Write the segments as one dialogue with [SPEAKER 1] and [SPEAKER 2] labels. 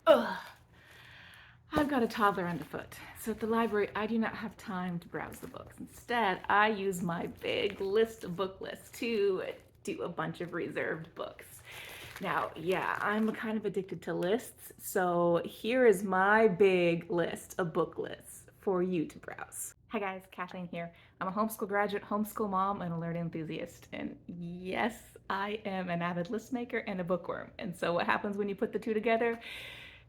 [SPEAKER 1] Ugh. I've got a toddler underfoot, so at the library I do not have time to browse the books. Instead, I use my big list of book lists to do a bunch of reserved books. Now, yeah, I'm kind of addicted to lists, so here is my big list of book lists for you to browse. Hi guys, Kathleen here. I'm a homeschool graduate, homeschool mom, and a learning enthusiast. And yes, I am an avid list maker and a bookworm. And so what happens when you put the two together?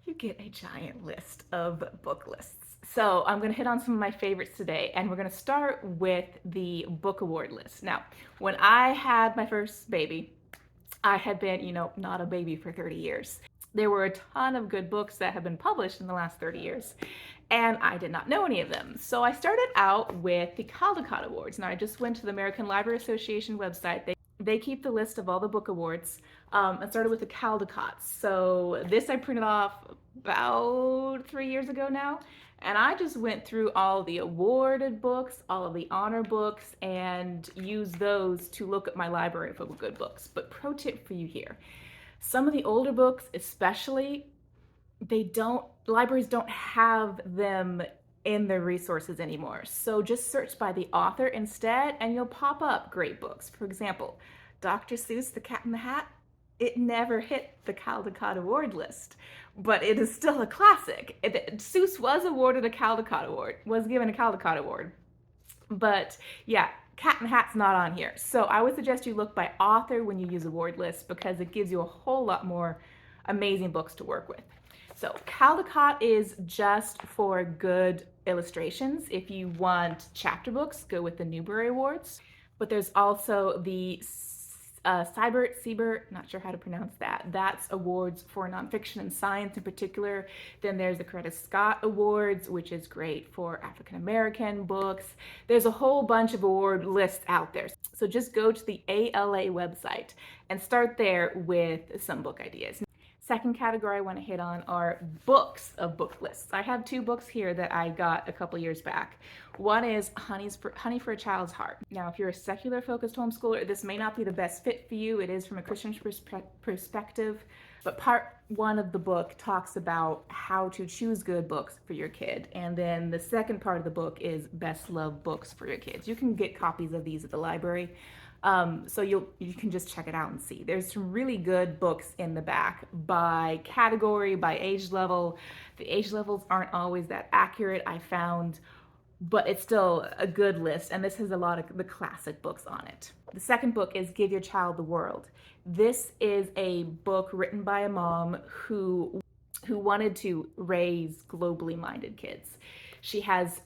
[SPEAKER 1] You get a giant list of book lists. So I'm going to hit on some of my favorites today, and we're going to start with the book award list. Now, when I had my first baby, I had been, not a baby for 30 years. There were a ton of good books that have been published in the last 30 years, and I did not know any of them. So I started out with the Caldecott Awards. Now, I just went to the American Library Association website. They keep the list of all the book awards. And started with the Caldecotts. So this I printed off about 3 years ago now. And I just went through all the awarded books, all of the honor books, and used those to look at my library for good books. But pro tip for you here, some of the older books, especially, libraries don't have them in their resources anymore. So just search by the author instead, and you'll pop up great books. For example, Dr. Seuss, The Cat in the Hat, it never hit the Caldecott Award list, but it is still a classic. Seuss was awarded a Caldecott Award, was given a Caldecott Award, but yeah, Cat in the Hat's not on here. So I would suggest you look by author when you use award lists because it gives you a whole lot more amazing books to work with. So Caldecott is just for good illustrations. If you want chapter books, go with the Newbery Awards. But there's also the Siebert, not sure how to pronounce that. That's awards for nonfiction and science in particular. Then there's the Coretta Scott Awards, which is great for African American books. There's a whole bunch of award lists out there. So just go to the ALA website and start there with some book ideas. Second category I want to hit on are books of book lists. I have two books here that I got a couple years back. One is Honey for a Child's Heart. Now, if you're a secular focused homeschooler, this may not be the best fit for you. It is from a Christian perspective, but part one of the book talks about how to choose good books for your kid. And then the second part of the book is best loved books for your kids. You can get copies of these at the library. So you can just check it out and see. There's some really good books in the back by category, by age level. The age levels aren't always that accurate, I found, but it's still a good list, and this has a lot of the classic books on it. The second book is Give Your Child the World. This is a book written by a mom who wanted to raise globally minded kids. She has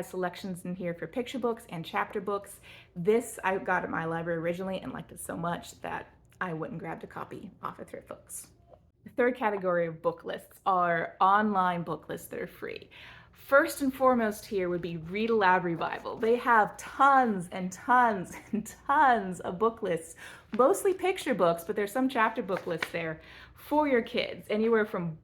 [SPEAKER 1] selections in here for picture books and chapter books. This I got at my library originally and liked it so much that I went and grabbed a copy off of Thrift Books. The third category of book lists are online book lists that are free. First and foremost here would be Read Aloud Revival. They have tons and tons and tons of book lists, mostly picture books, but there's some chapter book lists there for your kids, anywhere from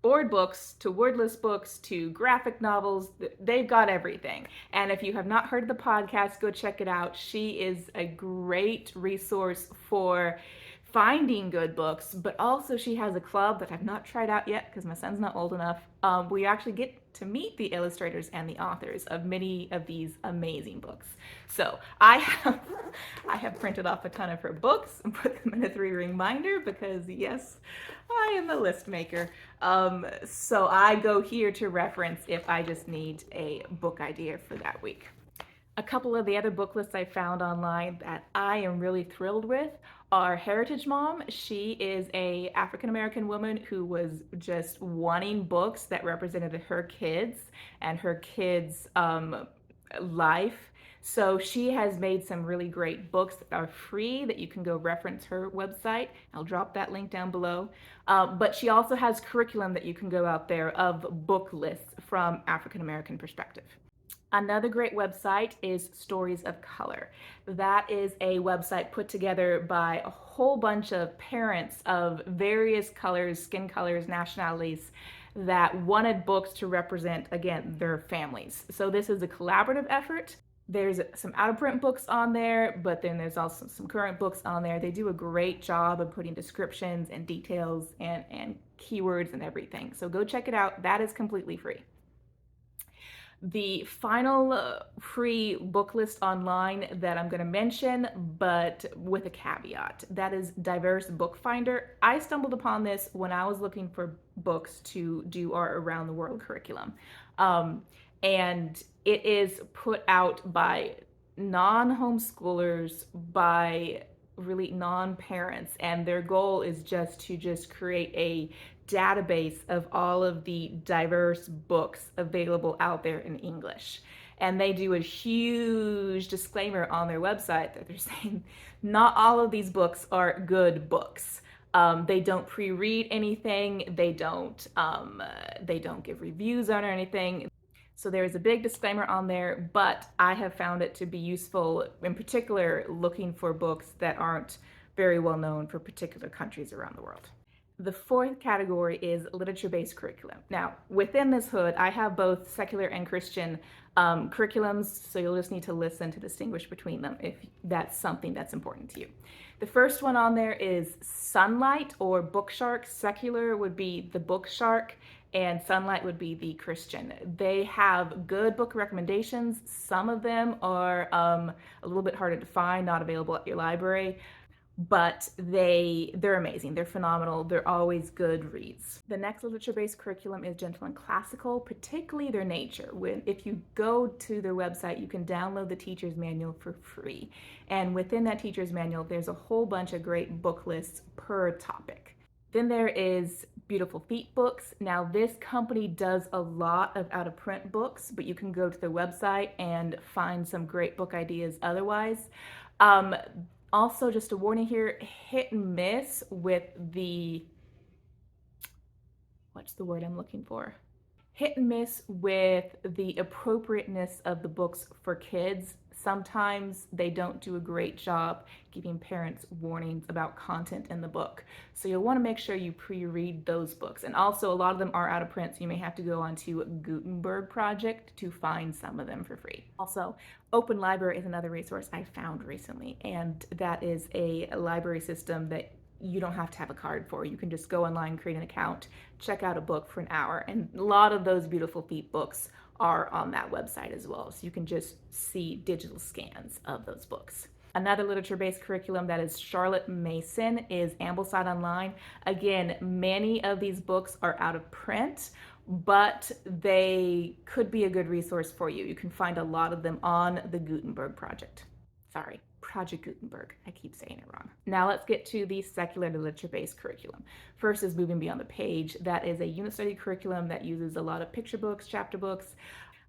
[SPEAKER 1] board books to wordless books to graphic novels. They've got everything. And if you have not heard the podcast, go check it out. She is a great resource for finding good books, but also she has a club that I've not tried out yet because my son's not old enough. We actually get to meet the illustrators and the authors of many of these amazing books. So I have printed off a ton of her books and put them in a 3-ring binder because yes, I am a list maker. So I go here to reference if I just need a book idea for that week. A couple of the other book lists I found online that I am really thrilled with are Heritage Mom. She is a African American woman who was just wanting books that represented her kids and her kids' life. So she has made some really great books that are free that you can go reference her website. I'll drop that link down below. But she also has curriculum that you can go out there of book lists from African American perspective. Another great website is Stories of Color. That is a website put together by a whole bunch of parents of various colors, skin colors, nationalities that wanted books to represent, again, their families. So this is a collaborative effort. There's some out of print books on there, but then there's also some current books on there. They do a great job of putting descriptions and details and keywords and everything. So go check it out. That is completely free. The final free book list online that I'm going to mention, but with a caveat, that is Diverse Book Finder. I stumbled upon this when I was looking for books to do our Around the World curriculum. And it is put out by non-homeschoolers, by really non-parents, and their goal is just create a database of all of the diverse books available out there in English. And they do a huge disclaimer on their website that they're saying not all of these books are good books. They don't pre-read anything. They don't give reviews on or anything. So there is a big disclaimer on there, but I have found it to be useful, in particular, looking for books that aren't very well known for particular countries around the world. The fourth category is literature-based curriculum. Now, within this hood, I have both secular and Christian curriculums, so you'll just need to listen to distinguish between them if that's something that's important to you. The first one on there is Sunlight or Bookshark. Secular would be the Bookshark, and Sunlight would be the Christian. They have good book recommendations. Some of them are a little bit harder to find, not available at your library, but they're amazing. They're phenomenal. They're always good reads. The next literature-based curriculum is Gentle and Classical, particularly their nature. If you go to their website, you can download the teacher's manual for free. And within that teacher's manual, there's a whole bunch of great book lists per topic. Then there is Beautiful Feet Books. Now, this company does a lot of out-of-print books, but you can go to their website and find some great book ideas otherwise. Also, just a warning here, hit and miss with what's the word I'm looking for? Hit and miss with the appropriateness of the books for kids. Sometimes they don't do a great job giving parents warnings about content in the book. So you'll want to make sure you pre-read those books. And also, a lot of them are out of print, so you may have to go onto Gutenberg Project to find some of them for free. Also, Open Library is another resource I found recently, and that is a library system that you don't have to have a card for. You can just go online, create an account, check out a book for an hour, and a lot of those Beautiful Feet books are on that website as well, so you can just see digital scans of those books. Another literature-based curriculum that is Charlotte Mason is Ambleside Online. Again, many of these books are out of print, but they could be a good resource for you. You can find a lot of them on the Gutenberg Project. Sorry, Project Gutenberg. I keep saying it wrong. Now let's get to the secular literature-based curriculum. First is Moving Beyond the Page. That is a unit study curriculum that uses a lot of picture books, chapter books.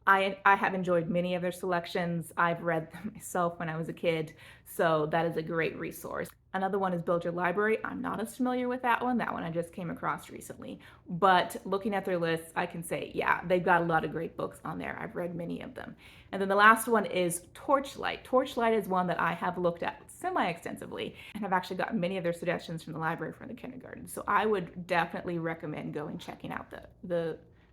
[SPEAKER 1] I have enjoyed many of their selections. I've read them myself when I was a kid, so that is a great resource. Another one is Build Your Library. I'm not as familiar with that one. That one I just came across recently. But looking at their lists, I can say, yeah, they've got a lot of great books on there. I've read many of them. And then the last one is Torchlight. Torchlight is one that I have looked at semi-extensively and have actually gotten many of their suggestions from the library from the kindergarten. So I would definitely recommend going checking out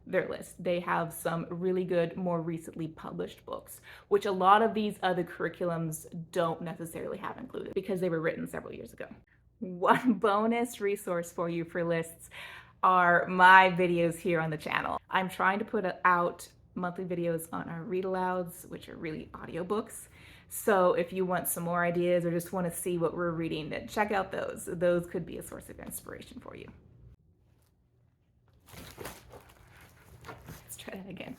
[SPEAKER 1] their list. They have some really good, more recently published books, which a lot of these other curriculums don't necessarily have included because they were written several years ago. One bonus resource for you for lists are my videos here on the channel. I'm trying to put out monthly videos on our read alouds, which are really audiobooks. So if you want some more ideas or just want to see what we're reading, then check out those. Those could be a source of inspiration for you. Let's try that again.